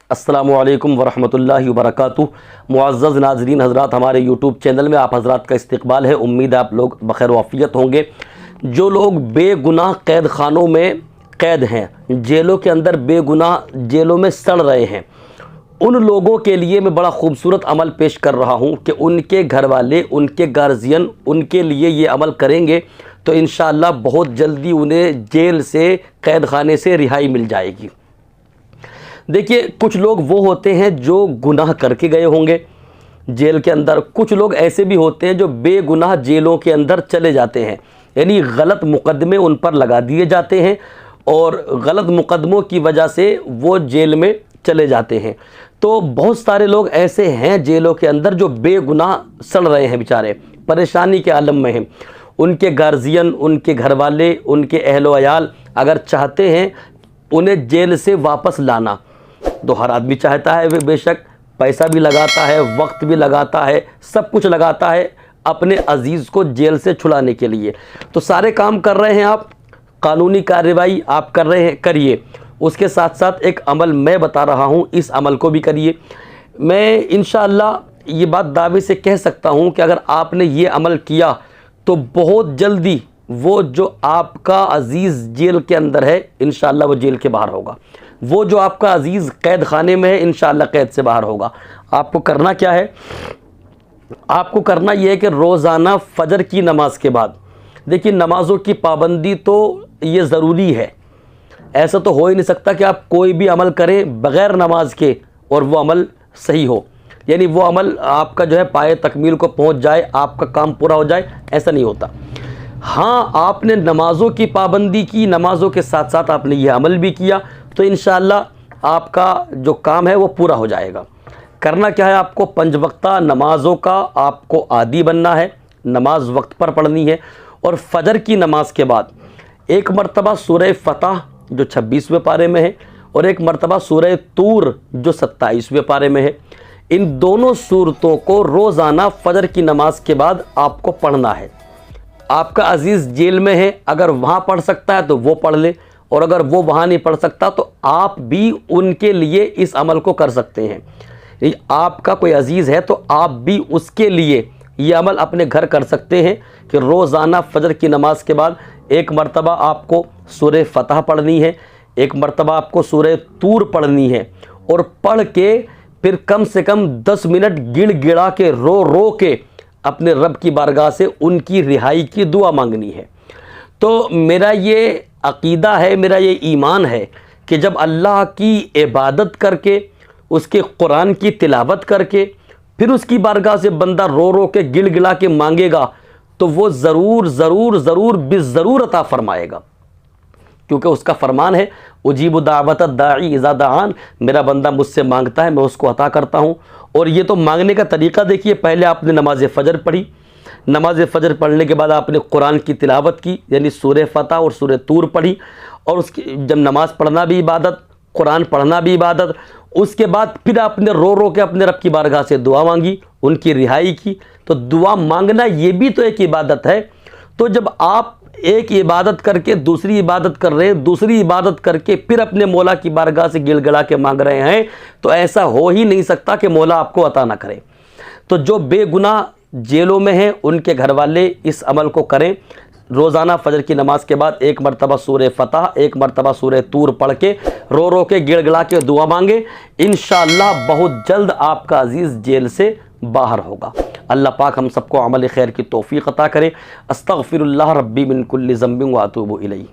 السلام علیکم ورحمۃ اللہ وبرکاتہ۔ معزز ناظرین حضرات، ہمارے یوٹیوب چینل میں آپ حضرات کا استقبال ہے۔ امید ہے آپ لوگ بخیر وعافیت ہوں گے۔ جو لوگ بے گناہ قید خانوں میں قید ہیں، جیلوں کے اندر بے گناہ جیلوں میں سڑ رہے ہیں، ان لوگوں کے لیے میں بڑا خوبصورت عمل پیش کر رہا ہوں کہ ان کے گھر والے، ان کے گارجین ان کے لیے یہ عمل کریں گے تو انشاءاللہ بہت جلدی انہیں جیل سے، قید خانے سے رہائی مل جائے گی۔ دیکھیے، کچھ لوگ وہ ہوتے ہیں جو گناہ کر کے گئے ہوں گے جیل کے اندر، کچھ لوگ ایسے بھی ہوتے ہیں جو بے گناہ جیلوں کے اندر چلے جاتے ہیں، یعنی غلط مقدمے ان پر لگا دیے جاتے ہیں اور غلط مقدموں کی وجہ سے وہ جیل میں چلے جاتے ہیں۔ تو بہت سارے لوگ ایسے ہیں جیلوں کے اندر جو بے گناہ سڑ رہے ہیں، بیچارے پریشانی کے عالم میں ہیں۔ ان کے گارجین، ان کے گھر والے، ان کے اہل و عیال اگر چاہتے ہیں انہیں جیل سے واپس لانا، تو ہر آدمی چاہتا ہے، وہ بے شک پیسہ بھی لگاتا ہے، وقت بھی لگاتا ہے، سب کچھ لگاتا ہے اپنے عزیز کو جیل سے چھڑانے کے لیے۔ تو سارے کام کر رہے ہیں آپ، قانونی کارروائی آپ کر رہے ہیں، کریے۔ اس کے ساتھ ساتھ ایک عمل میں بتا رہا ہوں، اس عمل کو بھی کریے۔ میں انشاءاللہ یہ بات دعوے سے کہہ سکتا ہوں کہ اگر آپ نے یہ عمل کیا تو بہت جلدی وہ جو آپ کا عزیز جیل کے اندر ہے، انشاءاللہ وہ جیل کے باہر ہوگا۔ وہ جو آپ کا عزیز قید خانے میں ہے، انشاءاللہ قید سے باہر ہوگا۔ آپ کو کرنا کیا ہے؟ آپ کو کرنا یہ ہے کہ روزانہ فجر کی نماز کے بعد، دیکھیے نمازوں کی پابندی تو یہ ضروری ہے، ایسا تو ہو ہی نہیں سکتا کہ آپ کوئی بھی عمل کریں بغیر نماز کے اور وہ عمل صحیح ہو، یعنی وہ عمل آپ کا جو ہے پائے تکمیل کو پہنچ جائے، آپ کا کام پورا ہو جائے، ایسا نہیں ہوتا۔ ہاں، آپ نے نمازوں کی پابندی کی، نمازوں کے ساتھ ساتھ آپ نے یہ عمل بھی کیا تو انشاءاللہ آپ کا جو کام ہے وہ پورا ہو جائے گا۔ کرنا کیا ہے؟ آپ کو 5 وقتہ نمازوں کا آپ کو عادی بننا ہے، نماز وقت پر پڑھنی ہے، اور فجر کی نماز کے بعد ایک مرتبہ سورہ فتح جو 26ویں پارے میں ہے اور ایک مرتبہ سورہ طور جو 27ویں پارے میں ہے، ان دونوں سورتوں کو روزانہ فجر کی نماز کے بعد آپ کو پڑھنا ہے۔ آپ کا عزیز جیل میں ہے، اگر وہاں پڑھ سکتا ہے تو وہ پڑھ لے، اور اگر وہ وہاں نہیں پڑھ سکتا تو آپ بھی ان کے لیے اس عمل کو کر سکتے ہیں۔ آپ کا کوئی عزیز ہے تو آپ بھی اس کے لیے یہ عمل اپنے گھر کر سکتے ہیں کہ روزانہ فجر کی نماز کے بعد ایک مرتبہ آپ کو سورہ فتح پڑھنی ہے، ایک مرتبہ آپ کو سورہ طور پڑھنی ہے، اور پڑھ کے پھر کم سے کم 10 منٹ گڑ گڑا کے رو کے اپنے رب کی بارگاہ سے ان کی رہائی کی دعا مانگنی ہے۔ تو میرا یہ عقیدہ ہے، میرا یہ ایمان ہے کہ جب اللہ کی عبادت کر کے، اس کے قرآن کی تلاوت کر کے، پھر اس کی بارگاہ سے بندہ رو کے گڑ گڑا کے مانگے گا تو وہ ضرور ضرور ضرور بالضرور عطا فرمائے گا، کیونکہ اس کا فرمان ہے اجیب دعوت الداعی اذا دعان، میرا بندہ مجھ سے مانگتا ہے میں اس کو عطا کرتا ہوں۔ اور یہ تو مانگنے کا طریقہ دیکھیے، پہلے آپ نے نماز فجر پڑھی، نماز فجر پڑھنے کے بعد آپ نے قرآن کی تلاوت کی، یعنی سورہ فتح اور سورہ طور پڑھی، اور اس کی جب نماز پڑھنا بھی عبادت، قرآن پڑھنا بھی عبادت، اس کے بعد پھر آپ نے رو کے اپنے رب کی بارگاہ سے دعا مانگی، ان کی رہائی کی۔ تو دعا مانگنا یہ بھی تو ایک عبادت ہے۔ تو جب آپ ایک عبادت کر کے دوسری عبادت کر رہے ہیں، دوسری عبادت کر کے پھر اپنے مولا کی بارگاہ سے گڑ گڑا کے مانگ رہے ہیں، تو ایسا ہو ہی نہیں سکتا کہ مولا آپ کو عطا نہ کرے۔ تو جو بے گناہ جیلوں میں ہیں ان کے گھر والے اس عمل کو کریں، روزانہ فجر کی نماز کے بعد ایک مرتبہ سورہ فتح، ایک مرتبہ سورہ طور پڑھ کے رو کے گڑ گڑا کے دعا مانگے، انشاءاللہ بہت جلد آپ کا عزیز جیل سے باہر ہوگا۔ اللہ پاک ہم سب کو عمل خیر کی توفیق عطا کرے۔ استغفر اللہ ربی من کل ذنب واتوب الیہ۔